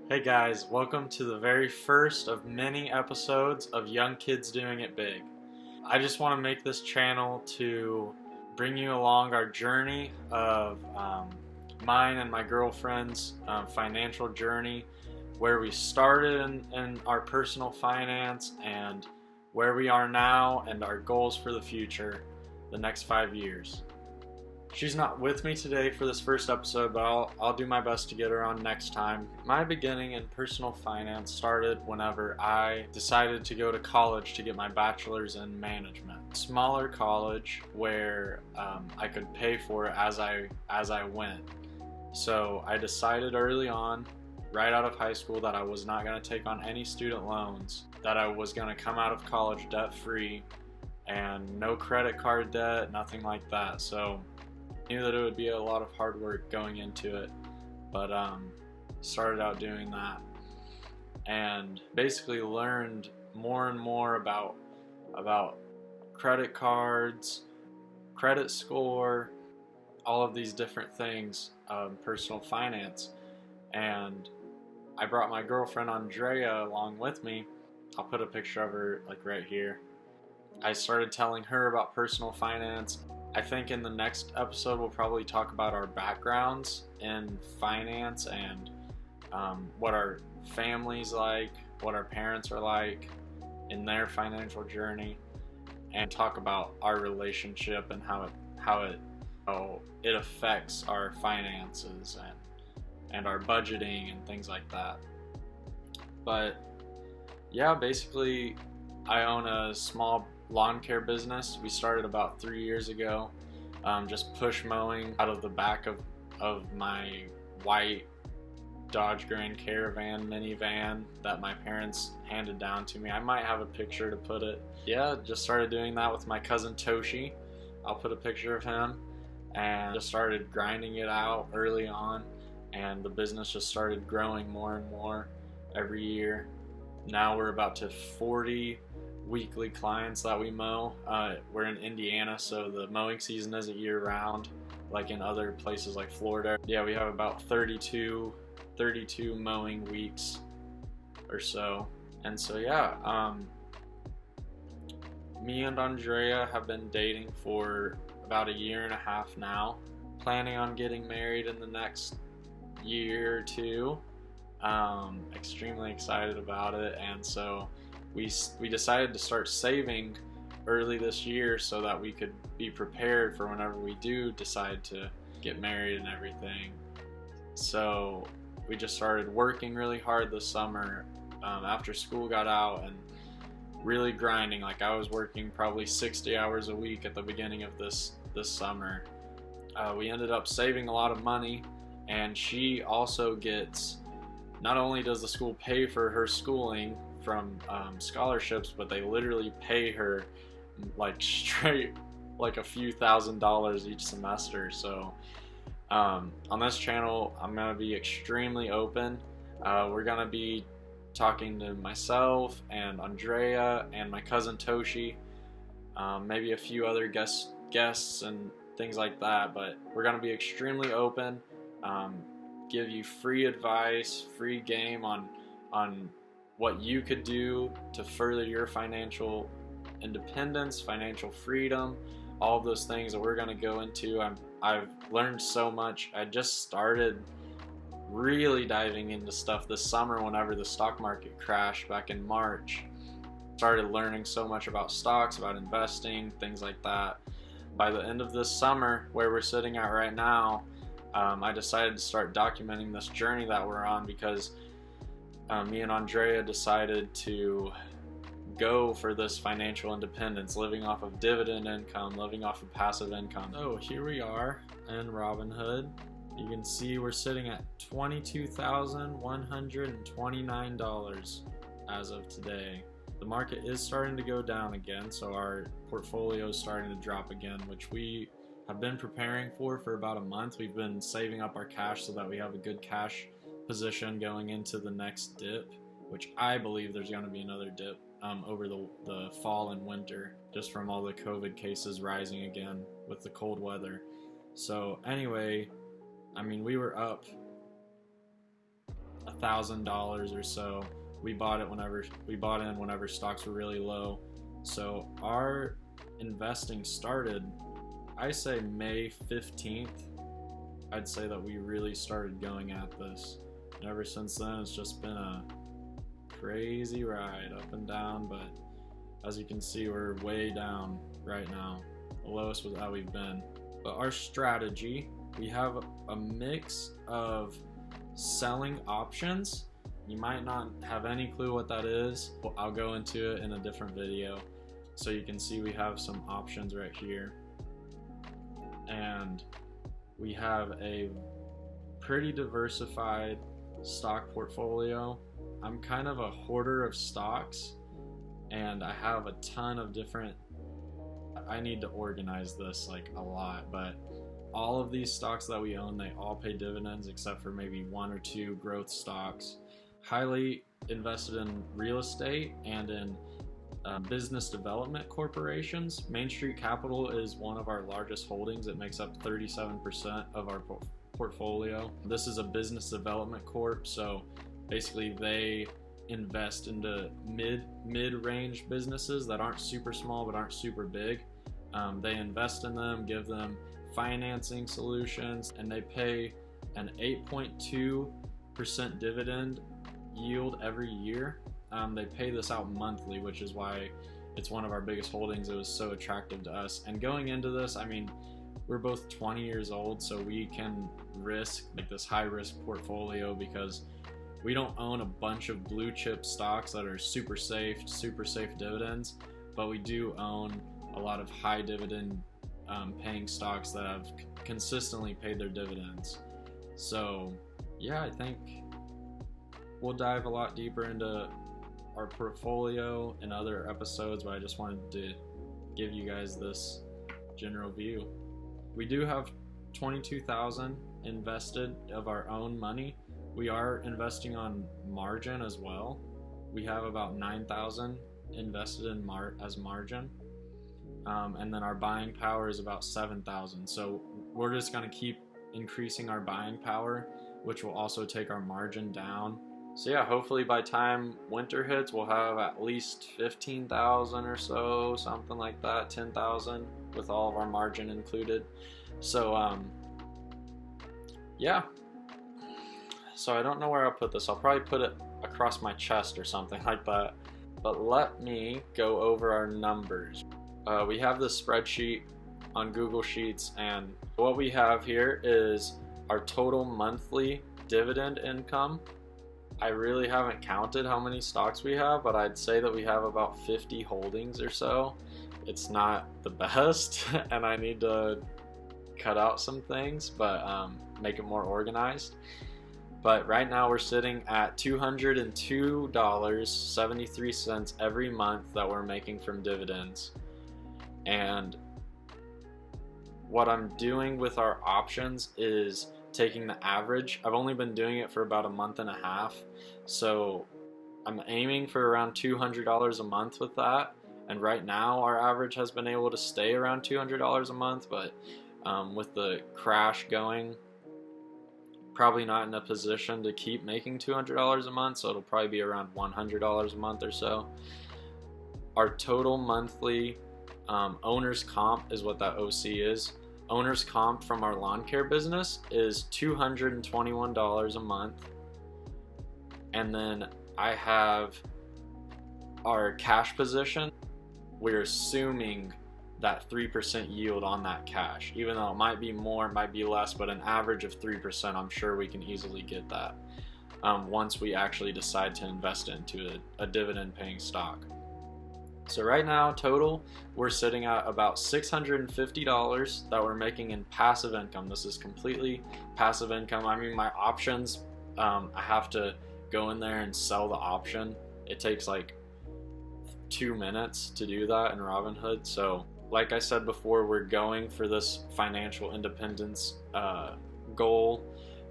Hey guys, welcome to the very first of many episodes of Young Kids Doing It Big. I just want to make this channel to bring you along our journey of mine and my girlfriend's financial journey, where we started in our personal finance and where we are now and our goals for the future, the next 5 years. She's not with me today for this first episode, but I'll do my best to get her on next time. My beginning in personal finance started whenever I decided to go to college to get my bachelor's in management. Smaller college where I could pay for it as I went. So I decided early on, right out of high school, that I was not going to take on any student loans, that I was going to come out of college debt-free and no credit card debt, nothing like that. So knew that it would be a lot of hard work going into it, but started out doing that and basically learned more and more about credit cards, credit score, all of these different things, personal finance. And I brought my girlfriend Andrea along with me. I'll put a picture of her like right here. I started telling her about personal finance. I think in the next episode we'll probably talk about our backgrounds in finance and what our family's like, what our parents are like in their financial journey, and talk about our relationship and how it affects our finances and our budgeting and things like that. But yeah, basically I own a small lawn care business. We started about 3 years ago, just push mowing out of the back of my white Dodge Grand Caravan minivan that my parents handed down to me. I might have a picture to put it. Yeah, just started doing that with my cousin Toshi. I'll put a picture of him, and just started grinding it out early on, and the business just started growing more and more every year. Now we're about to 40 weekly clients that we mow. We're in Indiana, so the mowing season isn't year-round like in other places like Florida. Yeah, we have about 32 mowing weeks or so. And so yeah, me and Andrea have been dating for about 1.5 years now, planning on getting married in the next year or two. Extremely excited about it, and so we decided to start saving early this year so that we could be prepared for whenever we do decide to get married and everything. So we just started working really hard this summer after school got out, and really grinding. Like, I was working probably 60 hours a week at the beginning of this summer. We ended up saving a lot of money, and she also gets, not only does the school pay for her schooling from scholarships, but they literally pay her like straight like a few $1,000s each semester. So on this channel I'm gonna be extremely open. We're gonna be talking to myself and Andrea and my cousin Toshi, maybe a few other guests and things like that, but we're gonna be extremely open, give you free advice, free game on what you could do to further your financial independence, financial freedom, all of those things that we're going to go into. I've learned so much. I just started really diving into stuff this summer whenever the stock market crashed back in March. Started learning so much about stocks, about investing, things like that. By the end of this summer, where we're sitting at right now, I decided to start documenting this journey that we're on, because me and Andrea decided to go for this financial independence, living off of dividend income, living off of passive income. So here we are in Robinhood. You can see we're sitting at $22,129 as of today. The market is starting to go down again, so our portfolio is starting to drop again, which we have been preparing for about a month. We've been saving up our cash so that we have a good cash position going into the next dip, which I believe there's going to be another dip over the fall and winter, just from all the COVID cases rising again with the cold weather. So anyway, I mean, we were up $1,000 or so. We bought in whenever stocks were really low. So our investing started, I say May 15th. I'd say that we really started going at this. And ever since then, it's just been a crazy ride up and down, but as you can see, we're way down right now. The lowest was how we've been. But our strategy, we have a mix of selling options. You might not have any clue what that is. I'll go into it in a different video. So you can see we have some options right here. And we have a pretty diversified stock portfolio. I'm kind of a hoarder of stocks, and I have a ton of different, I need to organize this like a lot, but all of these stocks that we own, they all pay dividends except for maybe one or two growth stocks. Highly invested in real estate and in business development corporations. Main Street Capital is one of our largest holdings. It makes up 37% of our portfolio. This is a business development corp, so basically they invest into mid-range businesses that aren't super small but aren't super big. They invest in them, give them financing solutions, and they pay an 8.2% dividend yield every year. They pay this out monthly, which is why it's one of our biggest holdings. It was so attractive to us. And going into this, I mean, we're both 20 years old, so we can risk like this high risk portfolio because we don't own a bunch of blue chip stocks that are super safe dividends, but we do own a lot of high dividend paying stocks that have consistently paid their dividends. So yeah, I think we'll dive a lot deeper into our portfolio in other episodes, but I just wanted to give you guys this general view. We do have $22,000 invested of our own money. We are investing on margin as well. We have about $9,000 invested in as margin, and then our buying power is about $7,000. So we're just going to keep increasing our buying power, which will also take our margin down. So yeah, hopefully by time winter hits, we'll have at least 15,000 or so, something like that, 10,000 with all of our margin included. So yeah. So I don't know where I'll put this. I'll probably put it across my chest or something like that. But let me go over our numbers. We have this spreadsheet on Google Sheets, and what we have here is our total monthly dividend income. I really haven't counted how many stocks we have, but I'd say that we have about 50 holdings or so. It's not the best, and I need to cut out some things, but make it more organized. But right now we're sitting at $202.73 every month that we're making from dividends. And what I'm doing with our options is taking the average. I've only been doing it for about a month and a half, so I'm aiming for around $200 a month with that. And right now our average has been able to stay around $200 a month, but with the crash going, probably not in a position to keep making $200 a month, so it'll probably be around $100 a month or so. Our total monthly owner's comp is what that OC is. Owner's comp from our lawn care business is $221 a month. And then I have our cash position. We're assuming that 3% yield on that cash, even though it might be more, it might be less, but an average of 3%, I'm sure we can easily get that once we actually decide to invest into a dividend paying stock. So right now, total, we're sitting at about $650 that we're making in passive income. This is completely passive income. I mean, my options, I have to go in there and sell the option. It takes like 2 minutes to do that in Robinhood. So like I said before, we're going for this financial independence goal,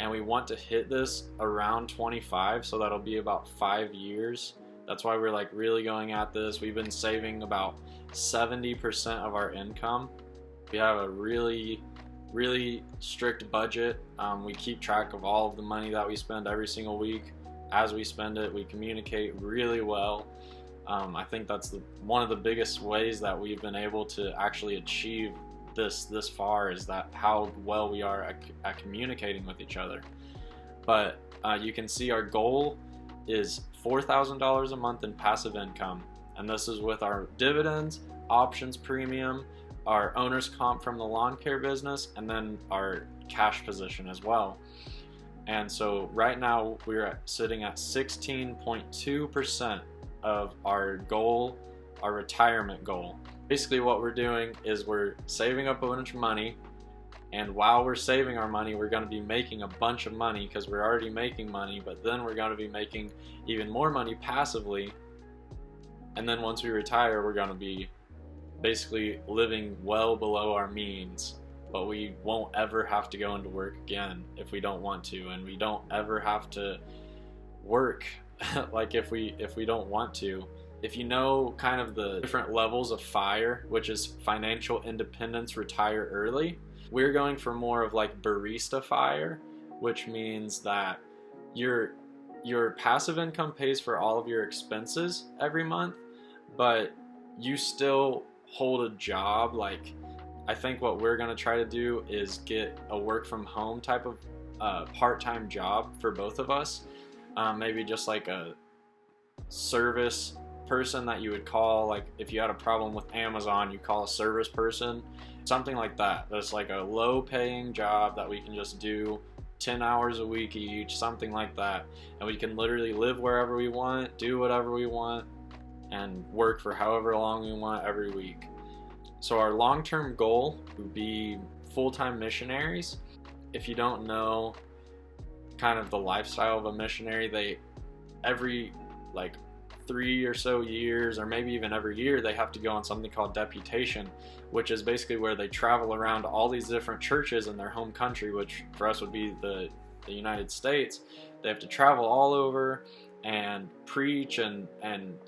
and we want to hit this around 25, so that'll be about 5 years. That's why we're like really going at this. We've been saving about 70% of our income. We have a really strict budget. We keep track of all of the money that we spend every single week. as we spend it, we communicate really well. I think that's one of the biggest ways that we've been able to actually achieve this far, is that how well we are at communicating with each other. But you can see our goal is $4,000 a month in passive income, and this is with our dividends, options premium, our owner's comp from the lawn care business, and then our cash position as well. And so right now we're sitting at 16.2% of our goal, our retirement goal. Basically what we're doing is we're saving up a bunch of money, and while we're saving our money, we're going to be making a bunch of money because we're already making money, but then we're going to be making even more money passively. And then once we retire, we're going to be basically living well below our means, but we won't ever have to go into work again if we don't want to, and we don't ever have to work like if we don't want to. If you know kind of the different levels of FIRE, which is financial independence, retire early, we're going for more of like Barista FIRE, which means that your passive income pays for all of your expenses every month, but you still hold a job. Like, I think what we're going to try to do is get a work from home type of part-time job for both of us. Maybe just like a service person that you would call, like if you had a problem with Amazon, you call a service person, something like that. That's like a low paying job that we can just do 10 hours a week each, something like that, and we can literally live wherever we want, do whatever we want, and work for however long we want every week. So our long-term goal would be full-time missionaries. If you don't know kind of the lifestyle of a missionary, they every like 3 or so years, or maybe even every year, they have to go on something called deputation, which is basically where they travel around all these different churches in their home country, which for us would be the United States. They have to travel all over and preach and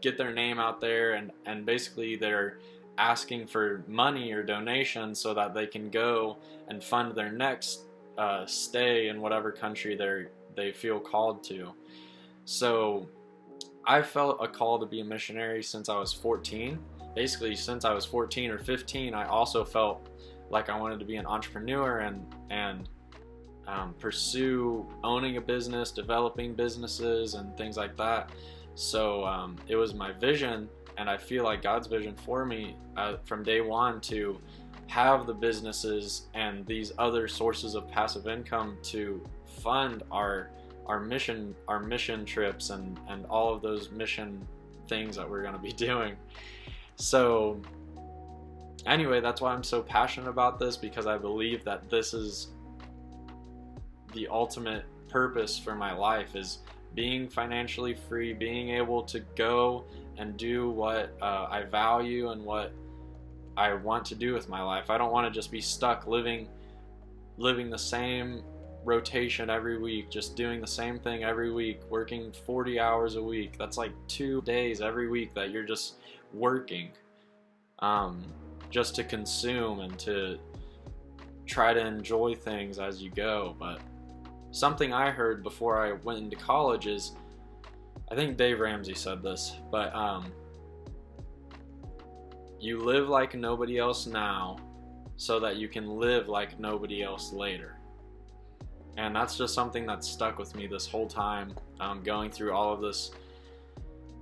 get their name out there, and basically they're asking for money or donations so that they can go and fund their next stay in whatever country they feel called to. So I felt a call to be a missionary since I was 14. Basically, since I was 14 or 15, I also felt like I wanted to be an entrepreneur and pursue owning a business, developing businesses, and things like that. So it was my vision, and I feel like God's vision for me from day one to have the businesses and these other sources of passive income to fund our mission trips and all of those mission things that we're going to be doing. So anyway, that's why I'm so passionate about this, because I believe that this is the ultimate purpose for my life, is being financially free, being able to go and do what I value and what I want to do with my life. I don't want to just be stuck living the same rotation every week, just doing the same thing every week, working 40 hours a week. That's like 2 days every week that you're just working just to consume and to try to enjoy things as you go. But something I heard before I went into college is, I think Dave Ramsey said this, but you live like nobody else now so that you can live like nobody else later. And that's just something that's stuck with me this whole time, going through all of this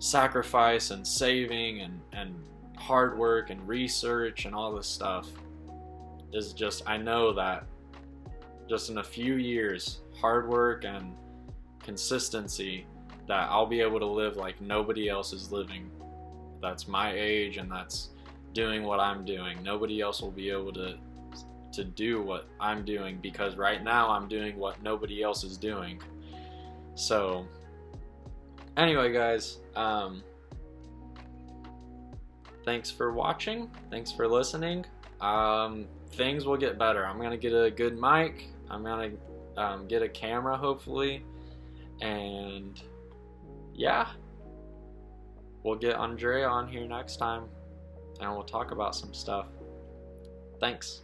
sacrifice and saving and hard work and research and all this stuff. Is just, I know that just in a few years, hard work and consistency, that I'll be able to live like nobody else is living. That's my age and that's doing what I'm doing. Nobody else will be able to do what I'm doing, because right now I'm doing what nobody else is doing. So anyway, guys, thanks for watching, thanks for listening. Things will get better. I'm gonna get a good mic, I'm gonna get a camera hopefully, and yeah, we'll get Andrea on here next time and we'll talk about some stuff. Thanks.